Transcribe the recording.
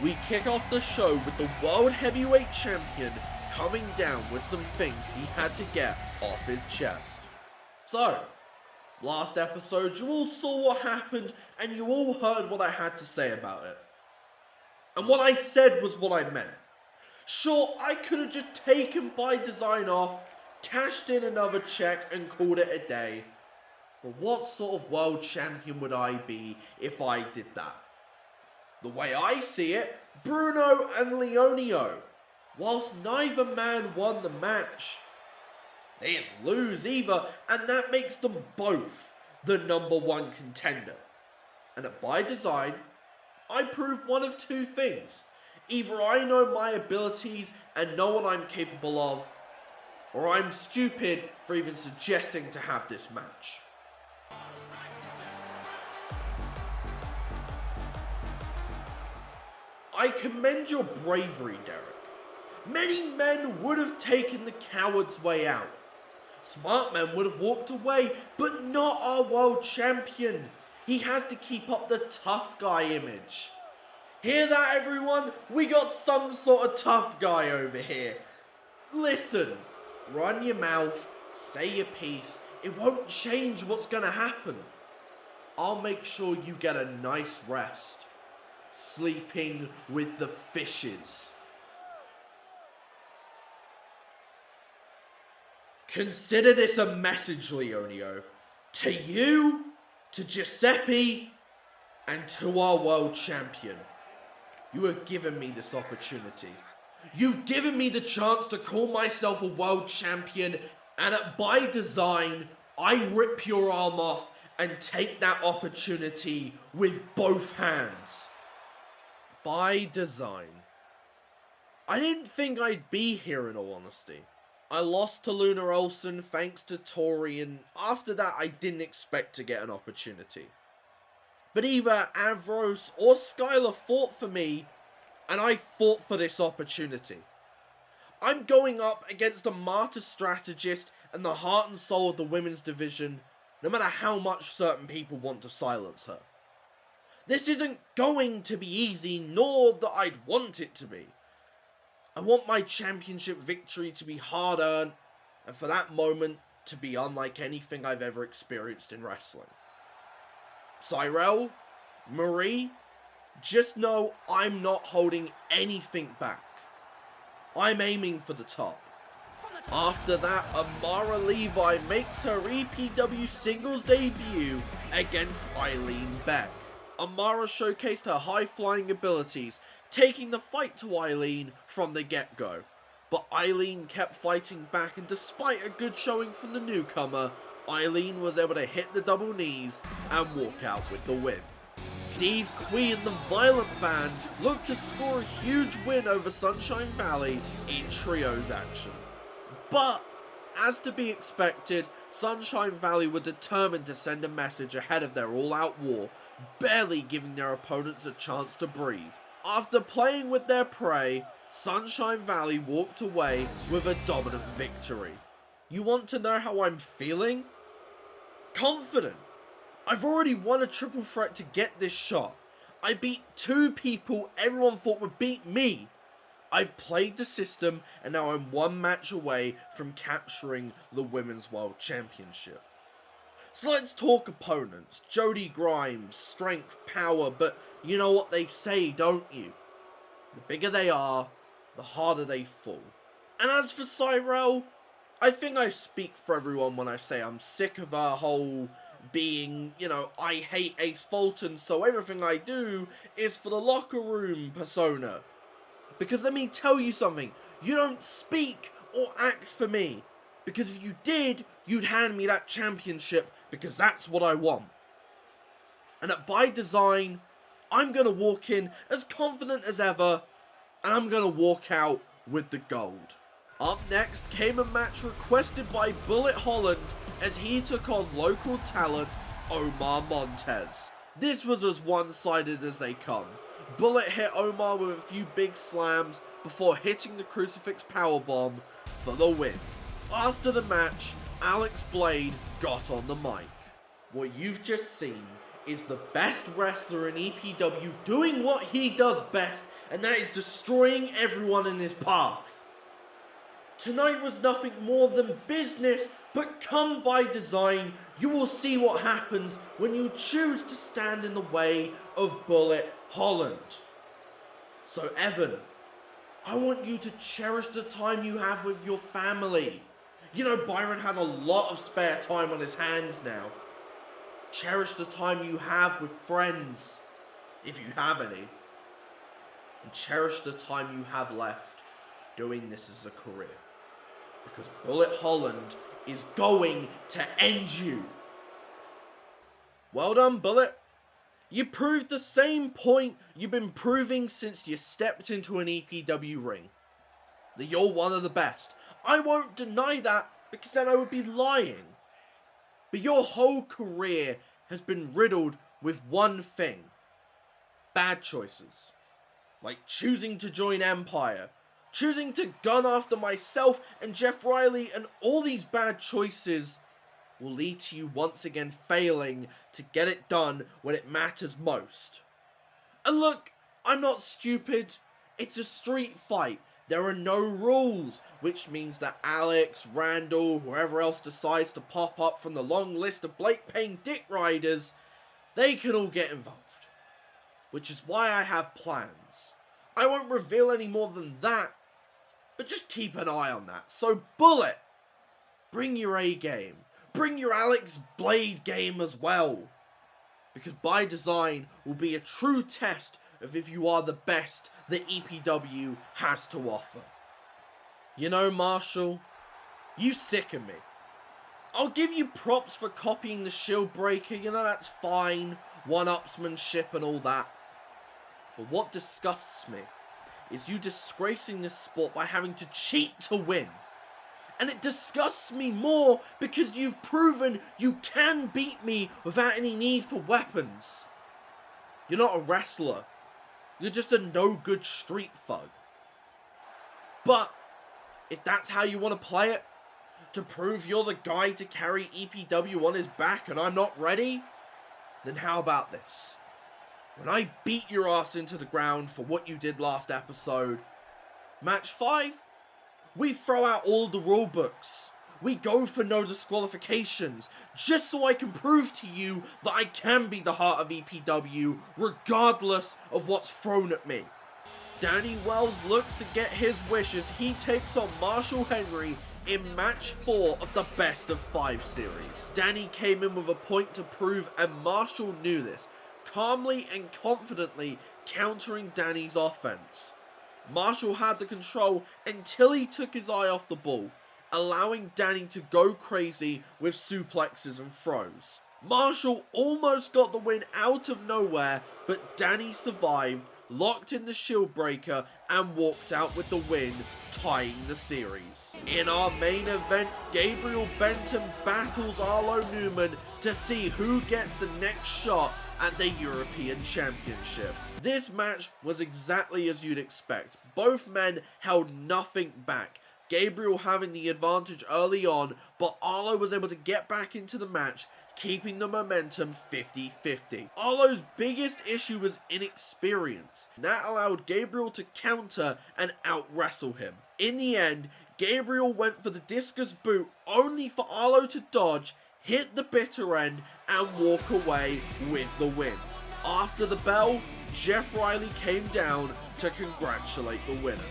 we kick off the show with the World Heavyweight Champion coming down with some things he had to get off his chest. So, last episode you all saw what happened and you all heard what I had to say about it. And what I said was what I meant. Sure, I could have just taken by design off, cashed in another check and called it a day. But what sort of world champion would I be if I did that? The way I see it, Bruno and Leonio, whilst neither man won the match, they didn't lose either, and that makes them both the #1 contender. And by design, I proved one of two things. Either I know my abilities and know what I'm capable of, or I'm stupid for even suggesting to have this match. I commend your bravery, Derek. Many men would have taken the coward's way out. Smart men would have walked away, but not our world champion. He has to keep up the tough guy image. Hear that, everyone? We got some sort of tough guy over here. Listen, run your mouth, say your piece. It won't change what's gonna happen. I'll make sure you get a nice rest. Sleeping with the fishes. Consider this a message, Leonio. To you, to Giuseppe, and to our world champion. You have given me this opportunity. You've given me the chance to call myself a world champion, and by design, I rip your arm off and take that opportunity with both hands. By design. I didn't think I'd be here, in all honesty. I lost to Luna Olsen thanks to Tori, and after that I didn't expect to get an opportunity. But either Avros or Skylar fought for me, and I fought for this opportunity. I'm going up against a martyr strategist and the heart and soul of the women's division, no matter how much certain people want to silence her. This isn't going to be easy, nor that I'd want it to be. I want my championship victory to be hard-earned, and for that moment to be unlike anything I've ever experienced in wrestling. Cyrell, Marie, just know I'm not holding anything back. I'm aiming for the top. After that, Amara Levi makes her EPW singles debut against Eileen Beck. Amara showcased her high-flying abilities, taking the fight to Eileen from the get-go. But Eileen kept fighting back, and despite a good showing from the newcomer, Eileen was able to hit the double knees and walk out with the win. Steve Quee and the Violent Band looked to score a huge win over Sunshine Valley in trios action. But, as to be expected, Sunshine Valley were determined to send a message ahead of their all-out war, barely giving their opponents a chance to breathe. After playing with their prey, Sunshine Valley walked away with a dominant victory. You want to know how I'm feeling? Confident. I've already won a triple threat to get this shot. I beat 2 people everyone thought would beat me. I've played the system, and now I'm 1 match away from capturing the Women's World Championship. So let's talk opponents. Jody Grimes, strength, power, but you know what they say, don't you? The bigger they are, the harder they fall. And as for Cyrell, I think I speak for everyone when I say I'm sick of her whole being, I hate Ace Fulton, so everything I do is for the locker room persona. Because let me tell you something, you don't speak or act for me. Because if you did, you'd hand me that championship, because that's what I want. And by design, I'm going to walk in as confident as ever, and I'm going to walk out with the gold. Up next came a match requested by Bullet Holland as he took on local talent Omar Montez. This was as one-sided as they come. Bullet hit Omar with a few big slams before hitting the Crucifix Powerbomb for the win. After the match, Alex Blade got on the mic. What you've just seen is the best wrestler in EPW doing what he does best and that is destroying everyone in his path. Tonight was nothing more than business, but come by design, you will see what happens when you choose to stand in the way of Bullet Holland. So Evan, I want you to cherish the time you have with your family. You know, Byron has a lot of spare time on his hands now. Cherish the time you have with friends, if you have any. And cherish the time you have left doing this as a career. Because Bullet Holland is going to end you. Well done, Bullet. You proved the same point you've been proving since you stepped into an EPW ring. That you're one of the best. I won't deny that, because then I would be lying. But your whole career has been riddled with one thing. Bad choices. Like choosing to join Empire, choosing to gun after myself and Jeff Riley, and all these bad choices will lead to you once again failing to get it done when it matters most. And look, I'm not stupid. It's a street fight. There are no rules, which means that Alex, Randall, whoever else decides to pop up from the long list of Blake Payne dick riders, they can all get involved. Which is why I have plans. I won't reveal any more than that, but just keep an eye on that. So Bullet, bring your A game. Bring your Alex Blade game as well. Because by design will be a true test of if you are the best that EPW has to offer. You know, Marshall, you sicken me. I'll give you props for copying the shield breaker, you know, that's fine, one-upsmanship and all that. But what disgusts me is you disgracing this sport by having to cheat to win. And it disgusts me more because you've proven you can beat me without any need for weapons. You're not a wrestler. You're just a no-good street thug. But if that's how you want to play it, to prove you're the guy to carry EPW on his back and I'm not ready, then how about this? When I beat your ass into the ground for what you did last episode, match 5, we throw out all the rule books. We go for no disqualifications, just so I can prove to you that I can be the heart of EPW, regardless of what's thrown at me. Danny Wells looks to get his wish as he takes on Marshall Henry in match 4 of the best of 5 series. Danny came in with a point to prove, and Marshall knew this, calmly and confidently countering Danny's offense. Marshall had the control until he took his eye off the ball, allowing Danny to go crazy with suplexes and throws. Marshall almost got the win out of nowhere, but Danny survived, locked in the shield breaker, and walked out with the win, tying the series. In our main event, Gabriel Benton battles Arlo Newman to see who gets the next shot at the European Championship. This match was exactly as you'd expect. Both men held nothing back. Gabriel having the advantage early on, but Arlo was able to get back into the match, keeping the momentum 50-50. Arlo's biggest issue was inexperience. That allowed Gabriel to counter and out-wrestle him. In the end, Gabriel went for the discus boot only for Arlo to dodge, hit the bitter end, and walk away with the win. After the bell, Jeff Riley came down to congratulate the winner.